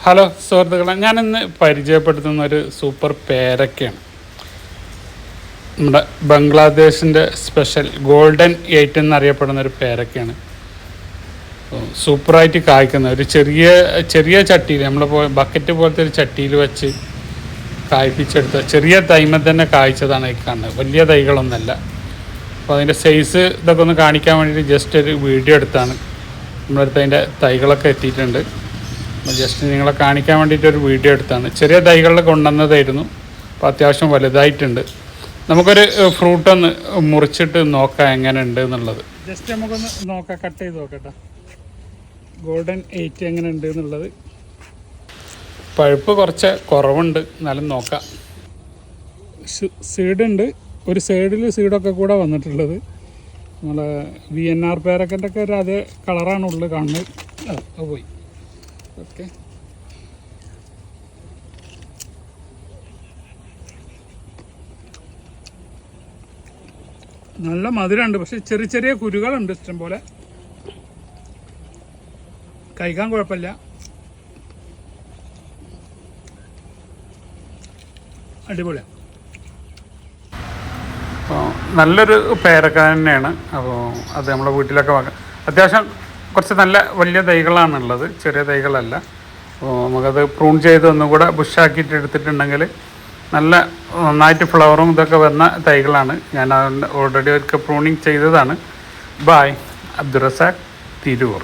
Hello സുഹൃത്തുക്കളെ, ഞാനിന്ന് പരിചയപ്പെടുത്തുന്ന ഒരു സൂപ്പർ പേരക്കയാണ്. നമ്മുടെ ബംഗ്ലാദേശിൻ്റെ സ്പെഷ്യൽ ഗോൾഡൻ 8 എന്നറിയപ്പെടുന്ന ഒരു പേരക്കയാണ്. സൂപ്പറായിട്ട് കായ്ക്കുന്ന ഒരു ചെറിയ ചെറിയ ചട്ടിയിൽ, നമ്മളിപ്പോൾ ബക്കറ്റ് പോലത്തെ ഒരു ചട്ടിയിൽ വെച്ച് കായ്പ്പിച്ചെടുത്ത ചെറിയ തൈമ തന്നെ കായ്ച്ചതാണ് ഈ കാണുന്നത്. വലിയ തൈകളൊന്നുമല്ല. അപ്പോൾ അതിൻ്റെ സൈസ് ഇതൊക്കെ ഒന്ന് കാണിക്കാൻ വേണ്ടിയിട്ട് ജസ്റ്റ് ഒരു വീഡിയോ എടുത്താണ്. നമ്മളടുത്ത് അതിൻ്റെ തൈകളൊക്കെ എത്തിയിട്ടുണ്ട്. ജസ്റ്റ് നിങ്ങളെ കാണിക്കാൻ വേണ്ടിയിട്ടൊരു വീഡിയോ എടുത്താണ്. ചെറിയ തൈകളിൽ കൊണ്ടുവന്നതായിരുന്നു. അപ്പോൾ അത്യാവശ്യം വലുതായിട്ടുണ്ട്. നമുക്കൊരു ഫ്രൂട്ടൊന്ന് മുറിച്ചിട്ട് നോക്കാം എങ്ങനെ ഉണ്ട് എന്നുള്ളത്. ജസ്റ്റ് നമുക്കൊന്ന് നോക്കാം, കട്ട് ചെയ്ത് നോക്കട്ടെ ഗോൾഡൻ 8 എങ്ങനെ ഉണ്ട് എന്നുള്ളത്. പഴുപ്പ് കുറച്ച് കുറവുണ്ട്, എന്നാലും നോക്കാം. സീഡുണ്ട്, ഒരു സൈഡിൽ സീഡൊക്കെ കൂടെ വന്നിട്ടുള്ളത്. നമ്മളെ VNR പേരക്കൻ്റെ ഒക്കെ ഒരു അതേ കളറാണ് ഉള്ളിൽ കാണുന്നത്. അത് പോയി. ഓക്കെ, നല്ല മധുരമുണ്ട്, പക്ഷെ ചെറിയ ചെറിയ കുരുകളുണ്ട് ഇഷ്ടം പോലെ. കഴിക്കാൻ കുഴപ്പമില്ല. അടിപൊളിയാണ്. അപ്പോൾ നല്ലൊരു പേരക്ക തന്നെയാണ്. അപ്പോൾ അത് നമ്മളെ വീട്ടിലൊക്കെ വാങ്ങാം. അത്യാവശ്യം കുറച്ച് നല്ല വലിയ തൈകളാണുള്ളത്, ചെറിയ തൈകളല്ല. അപ്പോൾ നമുക്കത് പ്രൂൺ ചെയ്ത് ഒന്നും കൂടെ ബുഷാക്കിയിട്ട് എടുത്തിട്ടുണ്ടെങ്കിൽ നല്ല നന്നായിട്ട് ഫ്ലവറും ഇതൊക്കെ വരുന്ന തൈകളാണ്. ഞാൻ ഓൾറെഡി ഒരിക്കൽ പ്രൂണിങ് ചെയ്തതാണ്. ബായ്. അബ്ദുറസാഖ്, തിരൂർ.